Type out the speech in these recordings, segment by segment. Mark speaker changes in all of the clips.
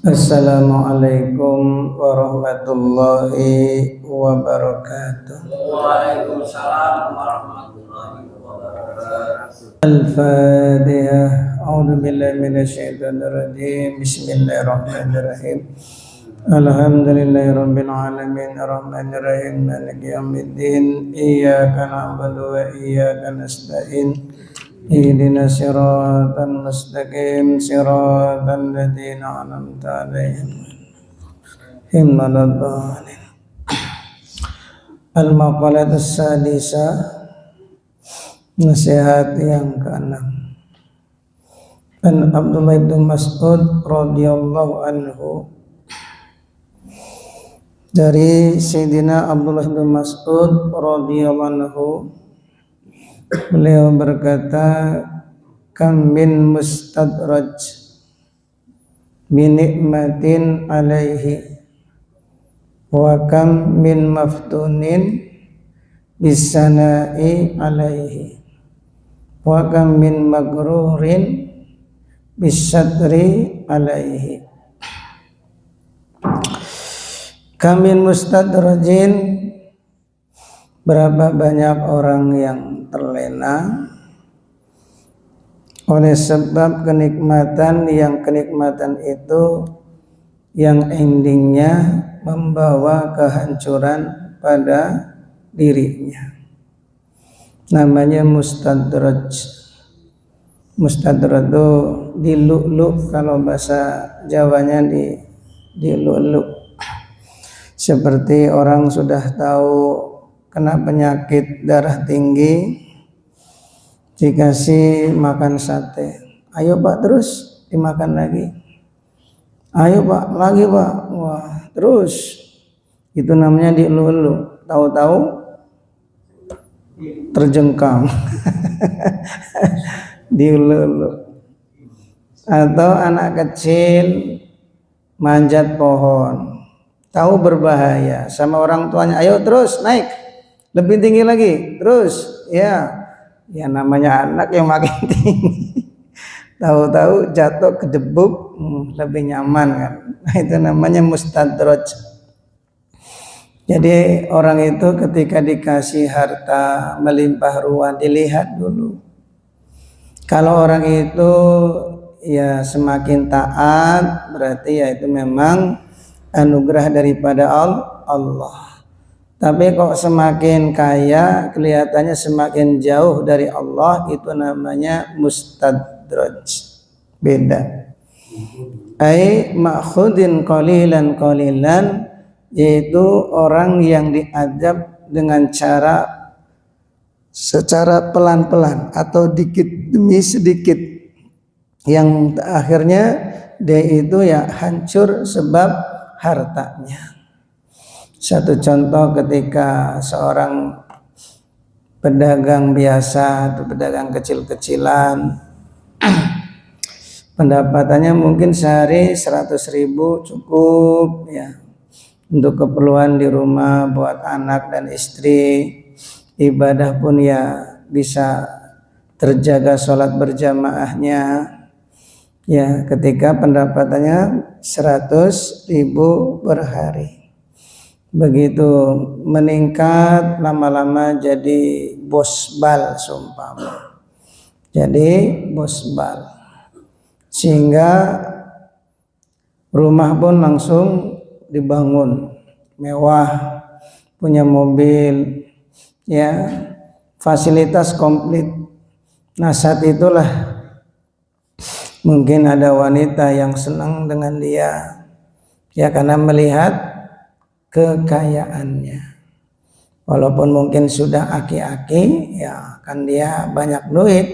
Speaker 1: Assalamualaikum warahmatullahi wabarakatuh.
Speaker 2: Waalaikumsalam warahmatullahi wabarakatuh.
Speaker 1: Al-Fatihah. A'udzu billahi minasyaitonir rajim. Bismillahirrahmanirrahim. Alhamdulillahirabbil alamin arrahmanir rahim maliki yaumiddin. Iyyaka na'budu wa iyyaka nasta'in. Ihdinas siratal mustaqim siratal ladzina an'amta 'alaihim ghairil dhalin. Al-maqalatus sadisa, nasihat yang keenam. An Abdullah bin Mas'ud radhiyallahu anhu, dari Sayyidina Abdullah bin Mas'ud radhiyallahu anhu, beliau berkata, kam min mustadraj binikmatin alaihi wa kam min maftunin bisanai alaihi wa kam min magrurin bisadri alaihi. Kam min mustadrajin, berapa banyak orang yang terlena oleh sebab kenikmatan itu yang endingnya membawa kehancuran pada dirinya. Namanya mustadraj. Mustadraj itu diluk-luk, kalau bahasa Jawanya diluk-luk. Seperti orang sudah tahu kena penyakit darah tinggi, dikasih makan sate, ayo Pak terus dimakan lagi, ayo Pak lagi Pak, wah terus, itu namanya dilulu. Tahu-tahu terjengkang. Dilulu. Atau anak kecil manjat pohon, tahu berbahaya, sama orang tuanya, ayo terus naik lebih tinggi lagi, terus ya namanya anak yang makin tinggi. Tahu-tahu jatuh kedebuk, lebih nyaman kan. Nah, itu namanya mustadraj. Jadi orang itu ketika dikasih harta melimpah ruah, dilihat dulu. Kalau orang itu ya semakin taat, berarti ya itu memang anugerah daripada Allah. Tapi kok semakin kaya, kelihatannya semakin jauh dari Allah, itu namanya mustadraj. Beda. Ai ma'khudin qalilan, yaitu orang yang diadab dengan secara pelan-pelan atau dikit demi sedikit, yang akhirnya dia itu ya hancur sebab hartanya. Satu contoh, ketika seorang pedagang biasa atau pedagang kecil-kecilan, pendapatannya mungkin sehari 100.000 cukup ya untuk keperluan di rumah buat anak dan istri, ibadah pun ya bisa terjaga sholat berjamaahnya ya, ketika pendapatannya 100.000 per hari. Begitu meningkat, lama-lama jadi bos bal seumpama. Jadi bos bal, sehingga rumah pun langsung dibangun mewah, punya mobil ya, fasilitas komplit. Nah, saat itulah mungkin ada wanita yang senang dengan dia ya, karena melihat kekayaannya. Walaupun mungkin sudah aki-aki ya, kan dia banyak duit.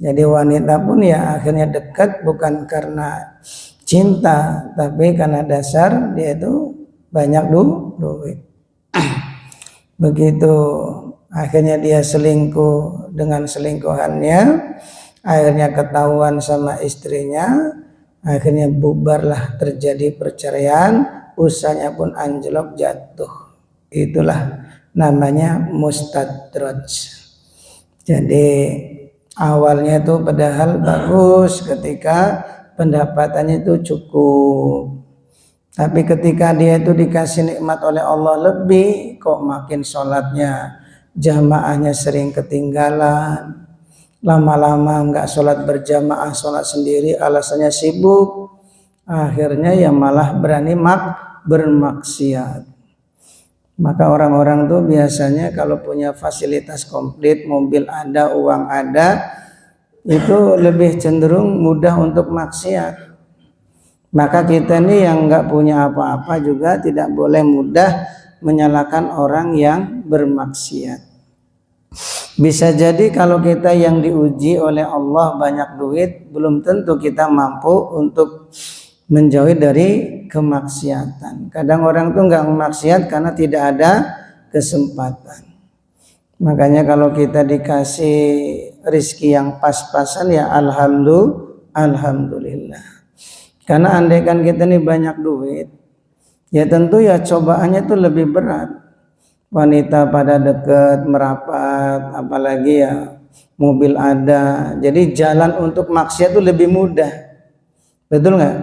Speaker 1: Jadi wanita pun ya akhirnya dekat bukan karena cinta, tapi karena dasar dia itu banyak duit. Begitu akhirnya dia selingkuh dengan selingkuhannya, akhirnya ketahuan sama istrinya, akhirnya bubarlah, terjadi perceraian, usahanya pun anjlok, jatuh. Itulah namanya mustadraj. Jadi awalnya itu padahal bagus, ketika pendapatannya itu cukup. Tapi ketika dia itu dikasih nikmat oleh Allah lebih, kok makin sholatnya jamaahnya sering ketinggalan, lama-lama nggak sholat berjamaah, sholat sendiri, alasannya sibuk, akhirnya ya malah berani bermaksiat. Maka orang-orang tuh biasanya kalau punya fasilitas komplit, mobil ada, uang ada, itu lebih cenderung mudah untuk maksiat. Maka kita nih yang nggak punya apa-apa juga tidak boleh mudah menyalahkan orang yang bermaksiat. Bisa jadi kalau kita yang diuji oleh Allah banyak duit, belum tentu kita mampu untuk menjauhi dari kemaksiatan. Kadang orang tuh nggak maksiat karena tidak ada kesempatan. Makanya kalau kita dikasih rezeki yang pas-pasan ya alhamdulillah. Karena andaikan kita ini banyak duit, ya tentu ya cobaannya itu lebih berat. Wanita pada deket, merapat, apalagi ya mobil ada. Jadi jalan untuk maksiat itu lebih mudah. Betul nggak?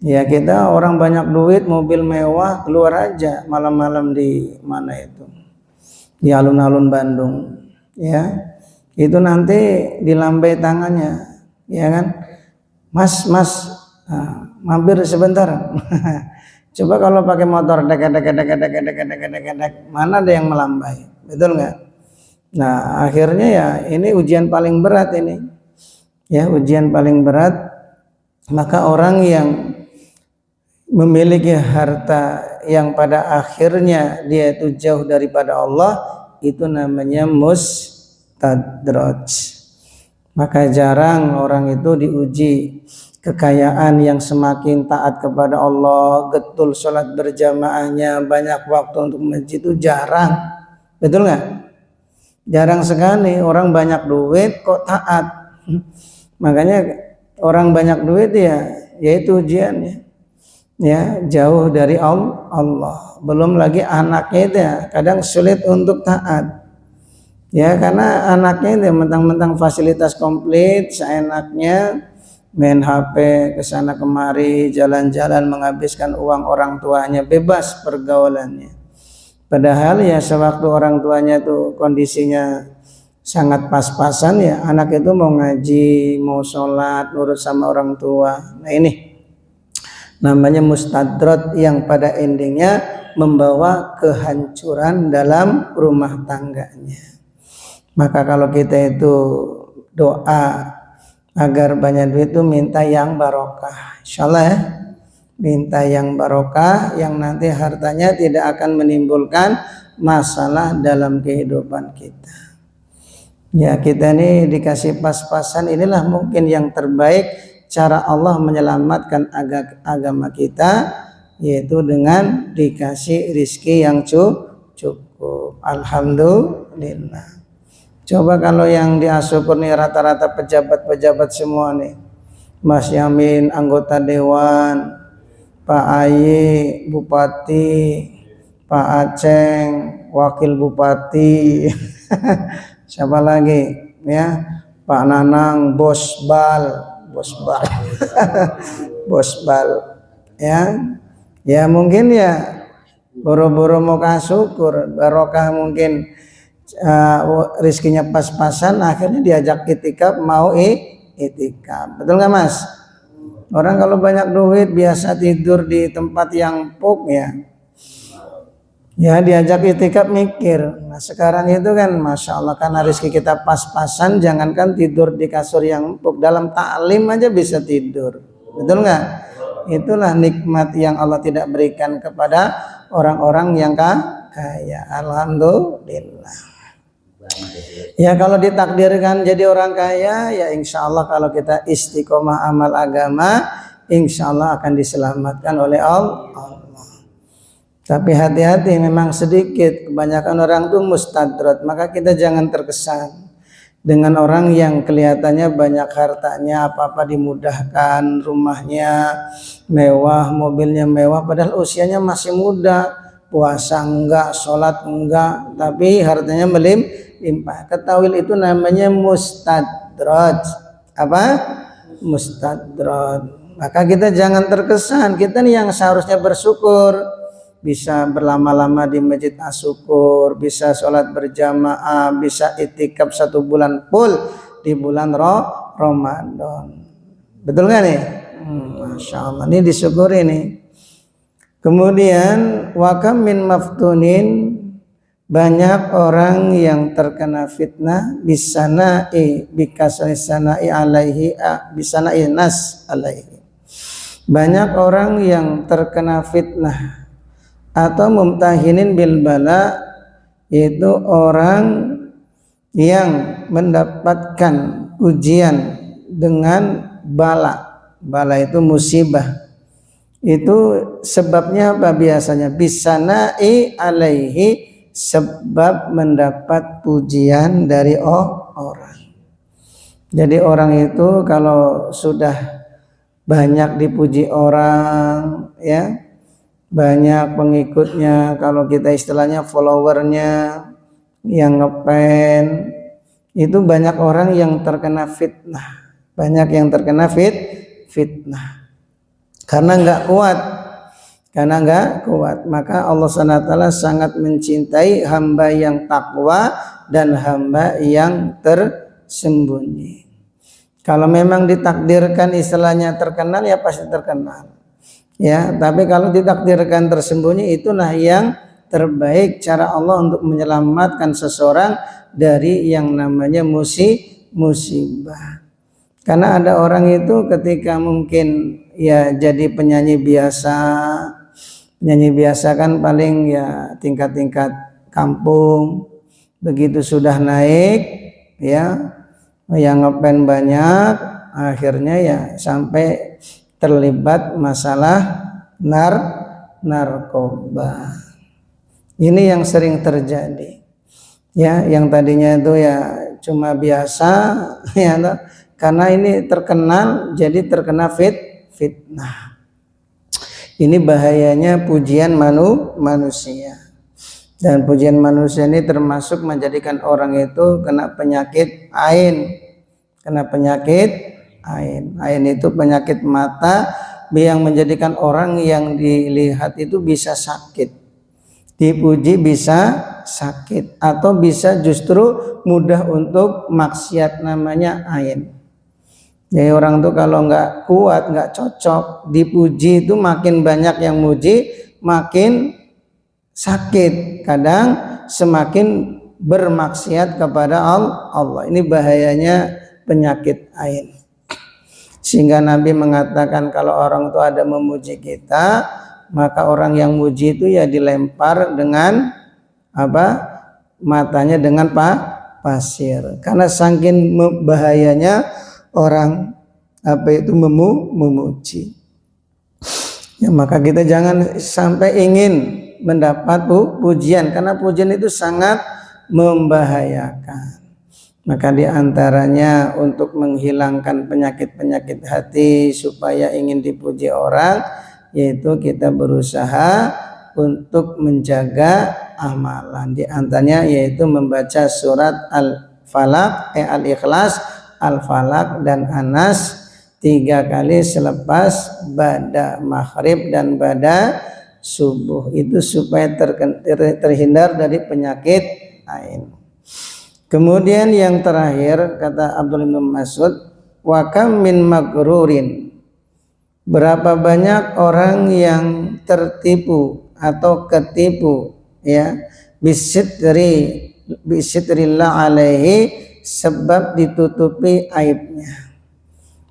Speaker 1: Ya kita orang banyak duit, mobil mewah, keluar aja malam-malam di mana itu? Di alun-alun Bandung. Ya, itu nanti dilambai tangannya, ya kan? Mas, mampir sebentar. Coba kalau pakai motor dek, mana ada yang melambai, betul nggak? Nah akhirnya ya ini ujian paling berat ini, ya ujian paling berat. Maka orang yang memiliki harta yang pada akhirnya dia itu jauh daripada Allah, itu namanya mustadraj. Maka jarang orang itu diuji kekayaan yang semakin taat kepada Allah, getul sholat berjamaahnya, banyak waktu untuk masjid, itu jarang. Betul nggak? Jarang sekali orang banyak duit kok taat. Makanya orang banyak duit ya yaitu ujiannya, ya jauh dari Allah. Belum lagi anaknya itu ya kadang sulit untuk taat. Ya karena anaknya itu mentang-mentang fasilitas komplit, seenaknya main HP kesana kemari, jalan-jalan, menghabiskan uang orang tuanya, bebas pergaulannya. Padahal ya sewaktu orang tuanya tuh kondisinya sangat pas-pasan, ya anak itu mau ngaji, mau sholat, nurut sama orang tua. Nah ini namanya mustadrat yang pada endingnya membawa kehancuran dalam rumah tangganya. Maka kalau kita itu doa agar banyak duit itu minta yang barokah, insyaallah ya, minta yang barokah yang nanti hartanya tidak akan menimbulkan masalah dalam kehidupan kita. Ya kita ini dikasih pas-pasan, inilah mungkin yang terbaik cara Allah menyelamatkan agama kita, yaitu dengan dikasih rizki yang cukup. Alhamdulillah. Coba kalau yang diasyukur nih rata-rata pejabat-pejabat semua nih, Mas Yamin anggota dewan, Pak Ayi bupati, Pak Aceng wakil bupati, siapa lagi ya, Pak Nanang bosbal, bosbal, ya mungkin ya boro-boro mau kasyukur barokah mungkin. Rizkinya pas-pasan, akhirnya diajak itikaf, mau itikaf. Betul nggak Mas? Orang kalau banyak duit biasa tidur di tempat yang empuk ya diajak itikaf mikir. Nah sekarang itu kan Masya Allah, karena rizki kita pas-pasan, jangankan tidur di kasur yang empuk, dalam taklim aja bisa tidur. Betul nggak? Itulah nikmat yang Allah tidak berikan kepada orang-orang yang kaya. Alhamdulillah. Ya kalau ditakdirkan jadi orang kaya, ya insya Allah kalau kita istiqomah amal agama, insya Allah akan diselamatkan oleh Allah. Tapi hati-hati, memang sedikit, kebanyakan orang tuh mustadrat. Maka kita jangan terkesan dengan orang yang kelihatannya banyak hartanya, apa-apa dimudahkan, rumahnya mewah, mobilnya mewah, padahal usianya masih muda, puasa enggak, sholat enggak, tapi hartanya melimpah. Ketahui itu namanya mustadraj. Apa? mustadrak. Maka kita jangan terkesan, kita nih yang seharusnya bersyukur, bisa berlama-lama di masjid asyukur, bisa sholat berjamaah, bisa itikaf 1 bulan full di bulan Ramadan. Betul nggak nih? Masya Allah, ini disyukuri nih. Kemudian wakam min maftunin, banyak orang yang terkena fitnah bisana'i bikasri sana'i alaihi bisana'i nas alaihi. Banyak orang yang terkena fitnah atau mumtahinin bil bala, yaitu orang yang mendapatkan ujian dengan bala. Bala itu musibah. Itu sebabnya apa biasanya? Bisana'i alaihi, sebab mendapat pujian dari orang. Jadi orang itu kalau sudah banyak dipuji orang, ya, banyak pengikutnya, kalau kita istilahnya followernya yang ngepen, itu banyak orang yang terkena fitnah, banyak yang terkena fitnah karena nggak kuat. Maka Allah SWT sangat mencintai hamba yang takwa dan hamba yang tersembunyi. Kalau memang ditakdirkan istilahnya terkenal, ya pasti terkenal, ya. Tapi kalau ditakdirkan tersembunyi, itulah yang terbaik cara Allah untuk menyelamatkan seseorang dari yang namanya musibah. Karena ada orang itu ketika mungkin ya jadi penyanyi biasa kan paling ya tingkat-tingkat kampung, begitu sudah naik ya yang ngepen banyak, akhirnya ya sampai terlibat masalah narkoba. Ini yang sering terjadi, ya, yang tadinya itu ya cuma biasa, ya, karena ini terkenal jadi terkena fitnah. Ini bahayanya pujian manusia. Dan pujian manusia ini termasuk menjadikan orang itu kena penyakit ain. Ain itu penyakit mata yang menjadikan orang yang dilihat itu bisa sakit. Dipuji bisa sakit atau bisa justru mudah untuk maksiat, namanya ain. Jadi orang tuh kalau nggak kuat, nggak cocok, dipuji itu makin banyak yang muji, makin sakit, kadang semakin bermaksiat kepada Allah. Ini bahayanya penyakit ain. Sehingga Nabi mengatakan kalau orang itu ada memuji kita, maka orang yang muji itu ya dilempar dengan apa? Matanya dengan pasir. Karena saking bahayanya orang memuji. Ya, maka kita jangan sampai ingin mendapat pujian, karena pujian itu sangat membahayakan. Maka diantaranya untuk menghilangkan penyakit-penyakit hati supaya ingin dipuji orang, yaitu kita berusaha untuk menjaga amalan. Diantaranya yaitu membaca surat Al-Falaq, Al-Ikhlas, Al-Falaq dan Anas 3 kali selepas bada maghrib dan bada subuh, itu supaya terhindar dari penyakit ain. Kemudian yang terakhir kata Abdullah bin Mas'ud, wa kam min magrurin, berapa banyak orang yang tertipu atau ketipu, ya, bisitrillah alaihi, sebab ditutupi aibnya.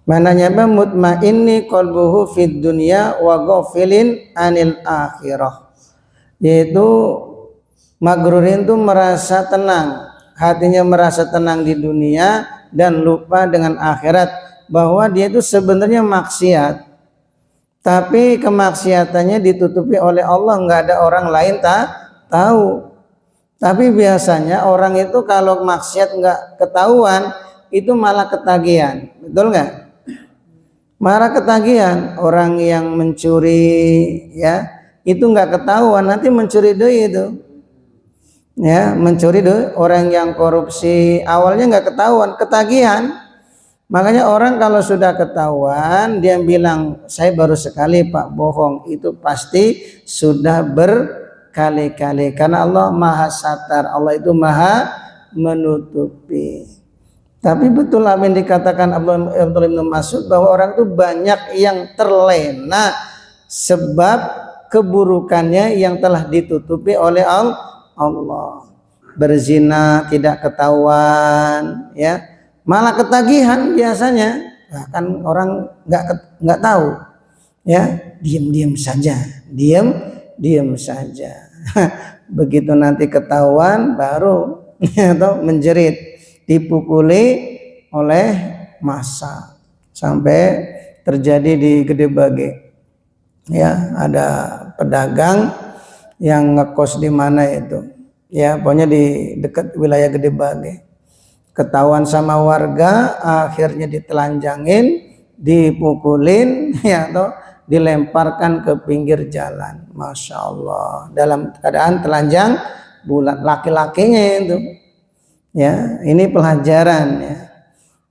Speaker 1: Mananya apa? Mutmainni qalbuhu fid dunya wa ghafilin anil akhirah. Yaitu magrurin itu merasa tenang, hatinya merasa tenang di dunia dan lupa dengan akhirat, bahwa dia itu sebenarnya maksiat, tapi kemaksiatannya ditutupi oleh Allah, nggak ada orang lain tahu. Tapi biasanya orang itu kalau maksiat nggak ketahuan, itu malah ketagihan, betul nggak? Marah ketagihan. Orang yang mencuri, ya, itu nggak ketahuan, nanti mencuri duit itu, ya, mencuri duit. Orang yang korupsi awalnya nggak ketahuan, ketagihan, Makanya orang kalau sudah ketahuan dia bilang saya baru sekali Pak bohong, itu pasti sudah berkali-kali, karena Allah maha satar, Allah itu maha menutupi. Tapi betul apa yang dikatakan Abdullah bin Mas'ud bahwa orang itu banyak yang terlena sebab keburukannya yang telah ditutupi oleh Allah. Berzina tidak ketahuan, ya, malah ketagihan biasanya. Bahkan orang nggak tahu, ya, diam saja. Begitu nanti ketahuan baru atau menjerit, dipukuli oleh massa sampai terjadi di Gede Bage. Ya, ada pedagang yang ngekos di mana itu, ya, pokoknya di dekat wilayah Gede Bage. Ketahuan sama warga, akhirnya ditelanjangin, dipukulin, ya, atau dilemparkan ke pinggir jalan. Masya Allah, dalam keadaan telanjang bulat, laki-lakinya itu. Ya, ini pelajaran, ya.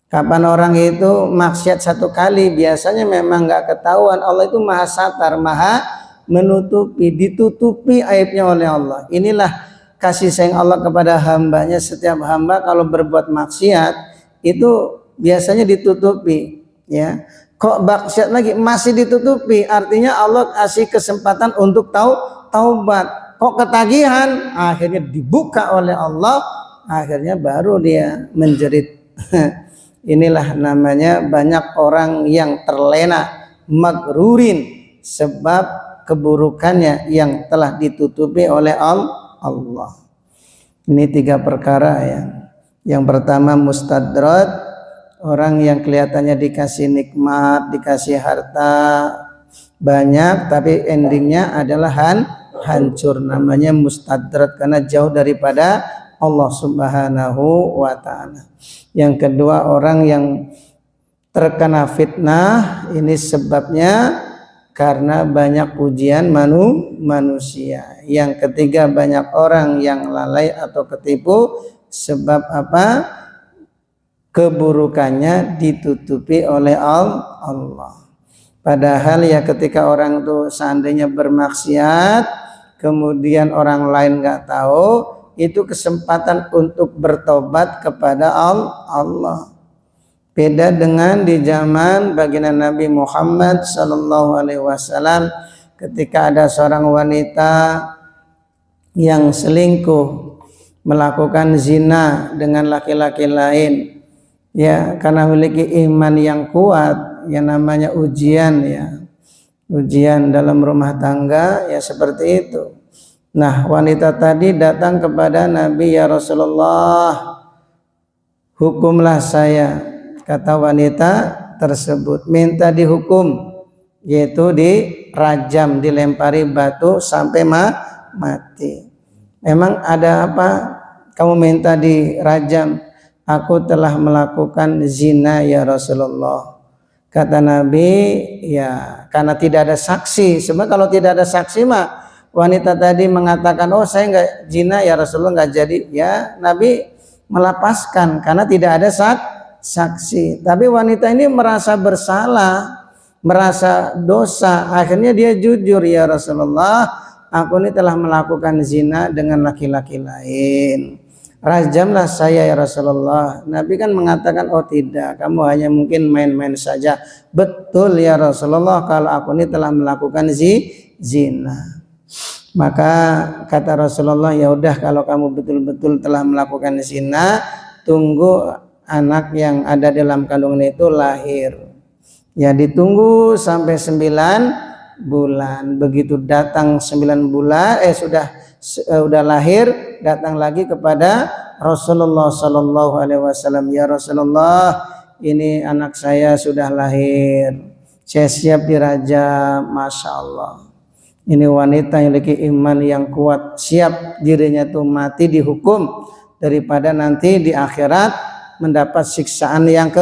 Speaker 1: Kapan orang itu maksiat satu kali, biasanya memang nggak ketahuan. Allah itu maha satar, maha menutupi, ditutupi aibnya oleh Allah. Inilah kasih sayang Allah kepada hambanya. Setiap hamba kalau berbuat maksiat itu biasanya ditutupi, ya. Kok maksiat lagi masih ditutupi, artinya Allah kasih kesempatan untuk taubat. Kok ketagihan, akhirnya dibuka oleh Allah, akhirnya baru dia menjerit. Inilah namanya banyak orang yang terlena, magrurin, sebab keburukannya yang telah ditutupi oleh Allah. Ini 3 perkara, ya. Yang pertama mustadrat, orang yang kelihatannya dikasih nikmat, dikasih harta banyak, tapi endingnya adalah hancur. Namanya mustadrat karena jauh daripada Allah Subhanahu wa ta'ala. Yang kedua, orang yang terkena fitnah, ini sebabnya karena banyak ujian manusia. Yang ketiga, banyak orang yang lalai atau ketipu, sebab apa? Keburukannya ditutupi oleh Allah. Padahal ya ketika orang itu seandainya bermaksiat, kemudian orang lain nggak tahu, itu kesempatan untuk bertobat kepada Allah. Beda dengan di zaman baginda Nabi Muhammad SAW, ketika ada seorang wanita yang selingkuh, melakukan zina dengan laki-laki lain, ya, karena memiliki iman yang kuat, yang namanya ujian, ya, ujian dalam rumah tangga, ya, seperti itu. Nah, wanita tadi datang kepada Nabi, ya Rasulullah, hukumlah saya. Kata wanita tersebut, minta dihukum, yaitu dirajam, dilempari batu sampai mati. Emang ada apa? Kamu minta dirajam? Aku telah melakukan zina, ya Rasulullah. Kata Nabi, ya, karena tidak ada saksi. Sebenarnya kalau tidak ada saksi mah, wanita tadi mengatakan, oh saya nggak zina ya Rasulullah, nggak jadi, ya, Nabi melepaskan karena tidak ada saksi. Tapi wanita ini merasa bersalah, merasa dosa, akhirnya dia jujur, ya Rasulullah, aku ini telah melakukan zina dengan laki-laki lain, rajamlah saya ya Rasulullah. Nabi kan mengatakan, oh tidak, kamu hanya mungkin main-main saja. Betul ya Rasulullah, kalau aku ini telah melakukan zina. Maka kata Rasulullah, ya udah, kalau kamu betul-betul telah melakukan zina, tunggu anak yang ada dalam kandungan itu lahir. Ya, ditunggu sampai 9 bulan. Begitu datang 9 bulan, sudah lahir, datang lagi kepada Rasulullah Sallallahu Alaihi Wasallam, ya Rasulullah, ini anak saya sudah lahir, saya siap dirajam. Masya Allah. Ini wanita yang memiliki iman yang kuat, siap dirinya tuh mati dihukum daripada nanti di akhirat mendapat siksaan yang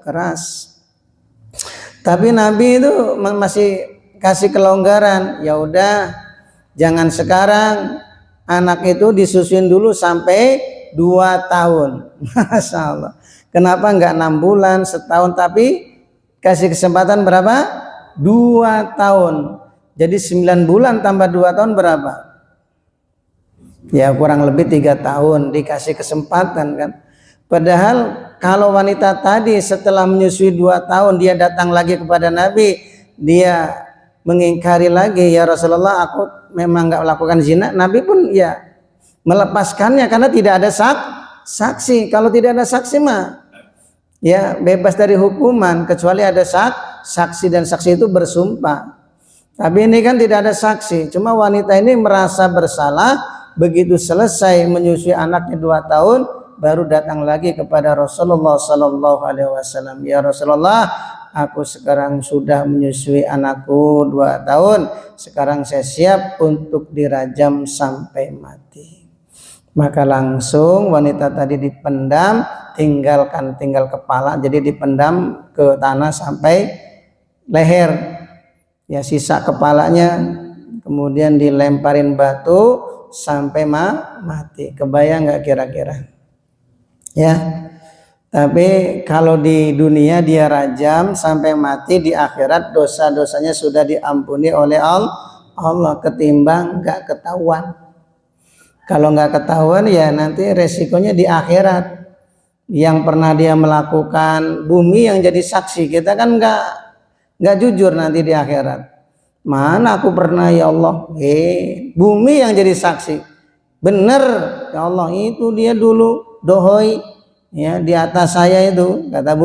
Speaker 1: keras. Tapi Nabi itu masih kasih kelonggaran. Ya udah, jangan sekarang, anak itu disusuin dulu sampai 2 tahun. Masya Allah. Kenapa enggak 6 bulan, setahun, tapi kasih kesempatan berapa? 2 tahun. Jadi 9 bulan tambah 2 tahun berapa? Ya kurang lebih 3 tahun dikasih kesempatan kan. Padahal kalau wanita tadi setelah menyusui 2 tahun dia datang lagi kepada Nabi, dia mengingkari lagi, ya Rasulullah aku memang enggak melakukan zina. Nabi pun ya melepaskannya karena tidak ada saksi. Kalau tidak ada saksi mah ya bebas dari hukuman, kecuali ada saksi dan saksi itu bersumpah. Tapi ini kan tidak ada saksi, cuma wanita ini merasa bersalah. Begitu selesai menyusui anaknya 2 tahun, baru datang lagi kepada Rasulullah Sallallahu Alaihi Wasallam. Ya Rasulullah, aku sekarang sudah menyusui anakku 2 tahun. Sekarang saya siap untuk dirajam sampai mati. Maka langsung wanita tadi dipendam, tinggal kepala, jadi dipendam ke tanah sampai leher. Ya sisa kepalanya kemudian dilemparin batu sampai mati. Kebayang nggak kira-kira? Ya. Tapi kalau di dunia dia rajam sampai mati, di akhirat dosa-dosanya sudah diampuni oleh Allah ketimbang nggak ketahuan. Kalau nggak ketahuan ya nanti resikonya di akhirat. Yang pernah dia melakukan, bumi yang jadi saksi, kita kan nggak jujur nanti di akhirat. Mana aku pernah ya Allah? Bumi yang jadi saksi. Bener ya Allah, itu dia dulu dohoi ya di atas saya itu, kata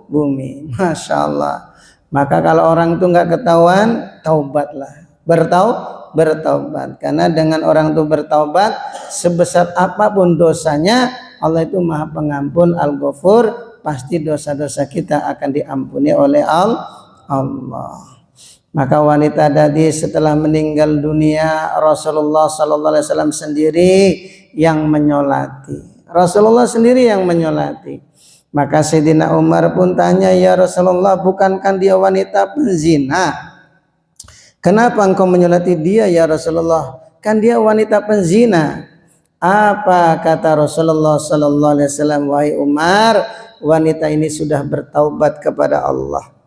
Speaker 1: bumi. Masya Allah. Maka kalau orang itu nggak ketahuan, taubatlah, bertaubat. Karena dengan orang itu bertaubat, sebesar apapun dosanya, Allah itu Maha Pengampun, Al-Ghafur, pasti dosa-dosa kita akan diampuni oleh Allah. Maka wanita tadi setelah meninggal dunia, Rasulullah Sallallahu Alaihi Wasallam sendiri yang menyolati. Rasulullah sendiri yang menyolati. Maka Sayyidina Umar pun tanya, ya Rasulullah, bukankah dia wanita penzina? Kenapa engkau menyolati dia ya Rasulullah? Kan dia wanita penzina. Apa kata Rasulullah Sallallahu Alaihi Wasallam? Wahai Umar, wanita ini sudah bertaubat kepada Allah.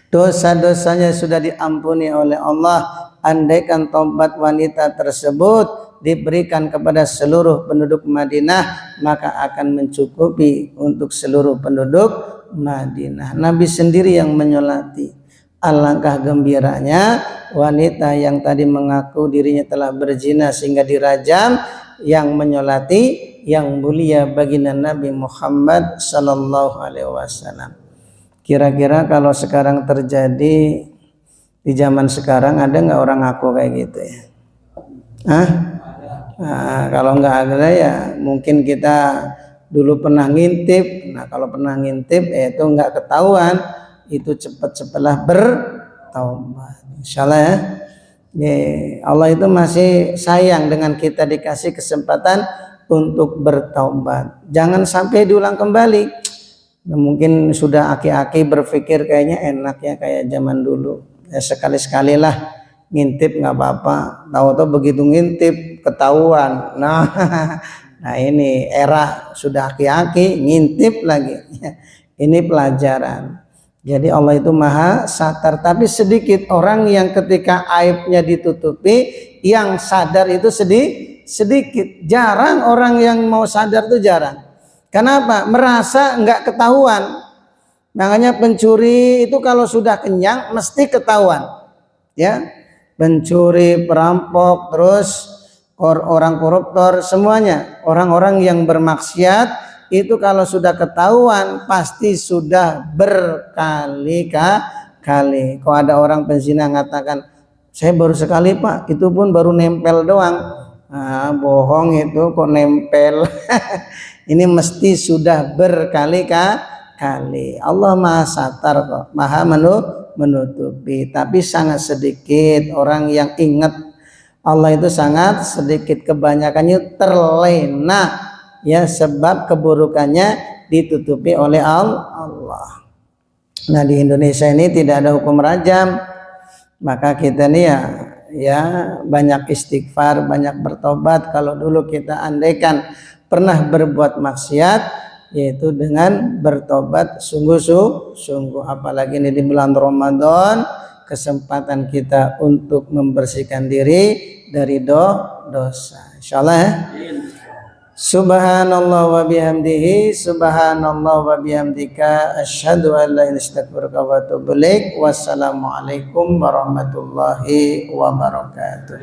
Speaker 1: Dosa-dosanya sudah diampuni oleh Allah. Andaikan taubat wanita tersebut diberikan kepada seluruh penduduk Madinah, maka akan mencukupi untuk seluruh penduduk Madinah. Nabi sendiri yang menyolati. Alangkah gembiranya wanita yang tadi mengaku dirinya telah berzina sehingga dirajam, yang menyolati yang mulia baginda Nabi Muhammad Sallallahu Alaihi Wasallam. Kira-kira kalau sekarang terjadi di zaman sekarang, ada nggak orang ngaku kayak gitu ya? Nah, kalau nggak ada ya mungkin kita dulu pernah ngintip. Nah kalau pernah ngintip itu nggak ketahuan, itu cepat-cepatlah bertaubat. Insyaallah ya. Allah itu masih sayang dengan kita dikasih kesempatan untuk bertaubat. Jangan sampai diulang kembali. Nah, mungkin sudah aki-aki berpikir kayaknya enak ya kayak zaman dulu. Ya sekali-sekali lah ngintip nggak apa-apa. Tahu-tahu begitu ngintip ketahuan. Nah ini era sudah aki-aki ngintip lagi. Ini pelajaran. Jadi Allah itu maha satar, tapi sedikit orang yang ketika aibnya ditutupi, yang sadar itu sedikit. Jarang orang yang mau sadar itu jarang. Kenapa? Merasa nggak ketahuan. Makanya pencuri itu kalau sudah kenyang mesti ketahuan. Ya, pencuri, perampok, terus orang koruptor, semuanya orang-orang yang bermaksiat. Itu kalau sudah ketahuan pasti sudah berkali-kali. Kalau ada orang penzina mengatakan saya baru sekali pak, itu pun baru nempel doang. Nah, bohong itu kok nempel. Ini mesti sudah berkali-kali. Allah maha satar kok, maha menutupi. Tapi sangat sedikit orang yang ingat Allah itu, sangat sedikit. Kebanyakannya terlena. Ya sebab keburukannya ditutupi oleh Allah. Nah di Indonesia ini tidak ada hukum rajam, maka kita nih ya banyak istighfar, banyak bertobat. Kalau dulu kita andaikan pernah berbuat maksiat, yaitu dengan bertobat sungguh-sungguh. Apalagi ini di bulan Ramadan, kesempatan kita untuk membersihkan diri dari dosa. Insyaallah ya. Subhanallah wa bihamdihi, subhanallah wa bihamdika, asyhadu an la ilaha illa anta astaghfiruka wa atubu ilaik. Wassalamualaikum warahmatullahi wabarakatuh.